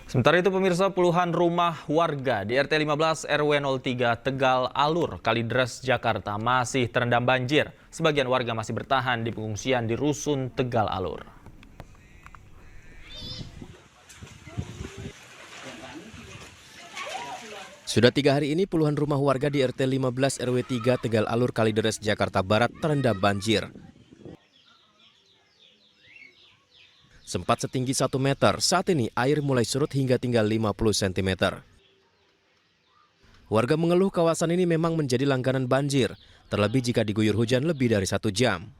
Sementara itu pemirsa, puluhan rumah warga di RT 15 RW 03 Tegal Alur, Kalideres, Jakarta masih terendam banjir. Sebagian warga masih bertahan di pengungsian di Rusun Tegal Alur. Sudah 3 hari ini puluhan rumah warga di RT 15 RW 3 Tegal Alur, Kalideres, Jakarta Barat terendam banjir. Sempat setinggi 1 meter, saat ini air mulai surut hingga tinggal 50 cm. Warga mengeluh kawasan ini memang menjadi langganan banjir, terlebih jika diguyur hujan lebih dari 1 jam.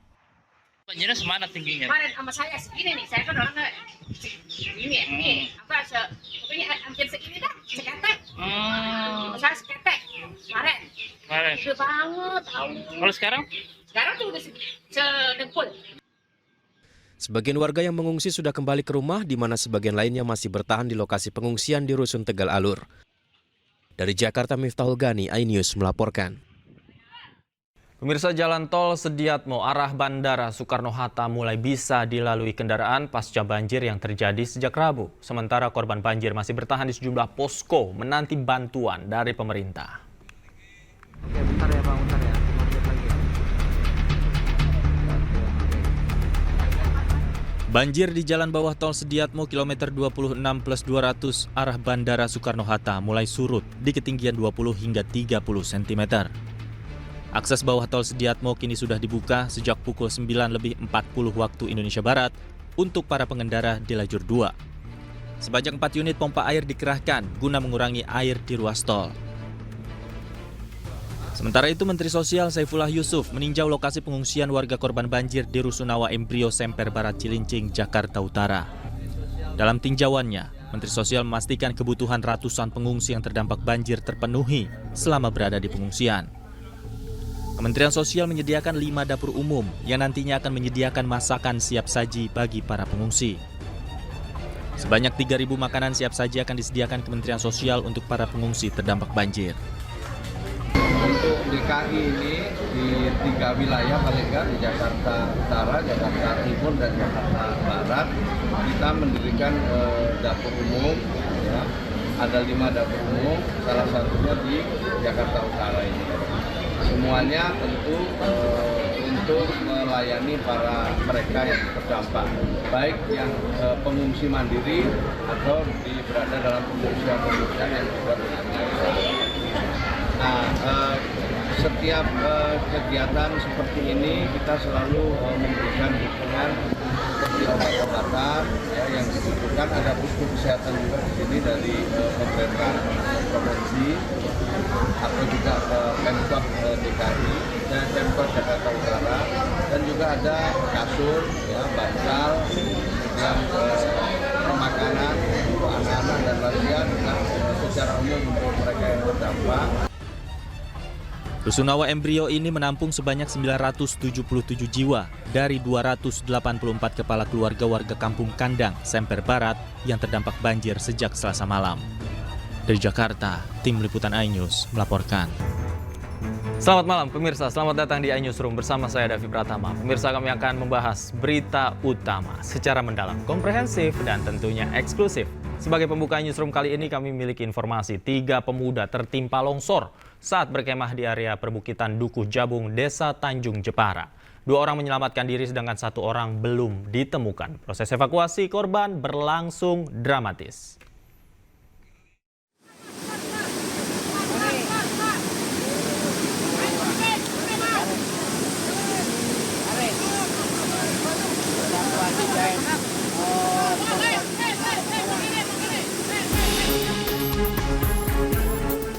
Banjirnya semana tingginya? Kemarin sama saya segini nih, saya kan orangnya segini ya, pokoknya hampir segini dah, seketek. Saya seketek, kemarin. Gede banget, tahu. Kalau sekarang? Sekarang tuh udah sedengkul. Sebagian warga yang mengungsi sudah kembali ke rumah, di mana sebagian lainnya masih bertahan di lokasi pengungsian di Rusun Tegal Alur. Dari Jakarta, Miftahul Gani, iNews melaporkan. Pemirsa, jalan tol Sediatmo arah Bandara Soekarno-Hatta mulai bisa dilalui kendaraan pasca banjir yang terjadi sejak Rabu. Sementara korban banjir masih bertahan di sejumlah posko menanti bantuan dari pemerintah. Oke, bentar ya Pak, bentar ya. Banjir di jalan bawah tol Sediatmo kilometer 26+200 arah Bandara Soekarno-Hatta mulai surut di ketinggian 20 hingga 30 cm. Akses bawah tol Sediatmo kini sudah dibuka sejak pukul 9:40 waktu Indonesia Barat untuk para pengendara di lajur 2. Sebanyak 4 unit pompa air dikerahkan guna mengurangi air di ruas tol. Sementara itu, Menteri Sosial Saifullah Yusuf meninjau lokasi pengungsian warga korban banjir di Rusunawa Embrio Semper Barat Cilincing, Jakarta Utara. Dalam tinjauannya, Menteri Sosial memastikan kebutuhan ratusan pengungsi yang terdampak banjir terpenuhi selama berada di pengungsian. Kementerian Sosial menyediakan 5 dapur umum yang nantinya akan menyediakan masakan siap saji bagi para pengungsi. Sebanyak 3.000 makanan siap saji akan disediakan Kementerian Sosial untuk para pengungsi terdampak banjir. Untuk DKI ini di 3 wilayah paling nggak, di Jakarta Utara, Jakarta Timur, dan Jakarta Barat, kita mendirikan dapur umum. Ya. Ada 5 dapur umum, salah satunya di Jakarta Utara ini. Semuanya tentu untuk melayani para mereka yang terdampak, baik yang pengungsi mandiri atau berada dalam pengungsian yang dibuat dengan yayasan. Nah, setiap kegiatan seperti ini kita selalu memberikan dukungan seperti obat-obatan ya, yang dibutuhkan. Ada posko kesehatan juga di sini dari pemerintah provinsi atau juga Pemkot DKI dan Pemkot Jakarta Utara, dan juga ada kasur, ya, bantal, kemudian makanan untuk anak-anak dan lansia secara umum untuk mereka yang terdampak. Rusunawa Embrio ini menampung sebanyak 977 jiwa dari 284 kepala keluarga warga Kampung Kandang, Semper Barat yang terdampak banjir sejak Selasa malam. Dari Jakarta, tim liputan iNews melaporkan. Selamat malam pemirsa, selamat datang di iNewsroom bersama saya Davi Pratama. Pemirsa, kami akan membahas berita utama secara mendalam, komprehensif, dan tentunya eksklusif. Sebagai pembuka Newsroom kali ini kami memiliki informasi 3 pemuda tertimpa longsor saat berkemah di area perbukitan Dukuh Jabung, Desa Tanjung Jepara. 2 orang menyelamatkan diri sedangkan 1 orang belum ditemukan. Proses evakuasi korban berlangsung dramatis.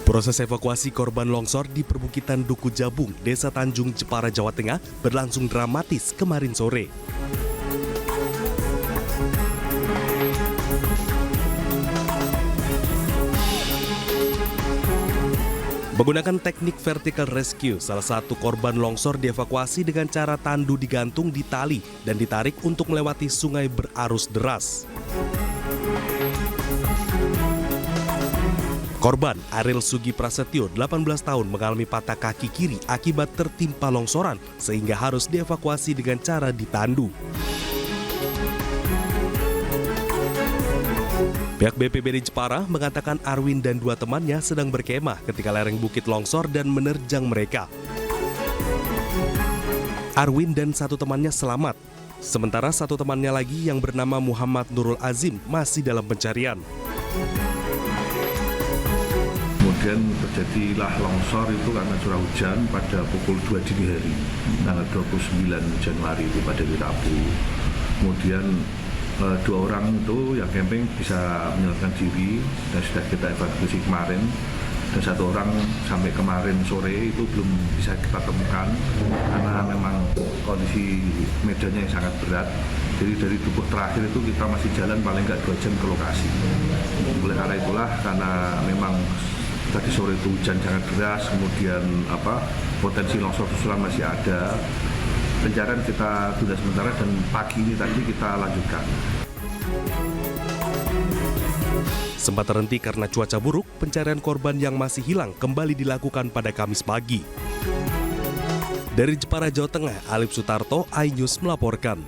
Proses evakuasi korban longsor di perbukitan Dukuh Jabung, Desa Tanjung Jepara, Jawa Tengah berlangsung dramatis kemarin sore. Menggunakan teknik vertical rescue, salah satu korban longsor dievakuasi dengan cara tandu digantung di tali dan ditarik untuk melewati sungai berarus deras. Korban Ariel Sugi Prasetyo, 18 tahun, mengalami patah kaki kiri akibat tertimpa longsoran sehingga harus dievakuasi dengan cara ditandu. Pihak BPBD Jepara mengatakan Arwin dan 2 temannya sedang berkemah ketika lereng bukit longsor dan menerjang mereka. Arwin dan 1 temannya selamat, sementara 1 temannya lagi yang bernama Muhammad Nurul Azim masih dalam pencarian. Kemudian terjadilah longsor itu karena curah hujan pada pukul 2 dini hari, tanggal 29 Januari itu pada hari Rabu. Kemudian 2 orang itu yang camping bisa menyelamatkan diri dan sudah kita evakuasi kemarin. Dan 1 orang sampai kemarin sore itu belum bisa kita temukan karena memang kondisi medannya yang sangat berat. Jadi dari dubuk terakhir itu kita masih jalan paling nggak 2 jam ke lokasi. Oleh karena itulah, karena memang tadi sore itu hujan sangat deras, kemudian potensi longsor susulan masih ada. Pencarian kita tunda sementara dan pagi ini tadi kita lanjutkan. Sempat terhenti karena cuaca buruk, pencarian korban yang masih hilang kembali dilakukan pada Kamis pagi. Dari Jepara, Jawa Tengah, Alif Sutarto, iNews melaporkan.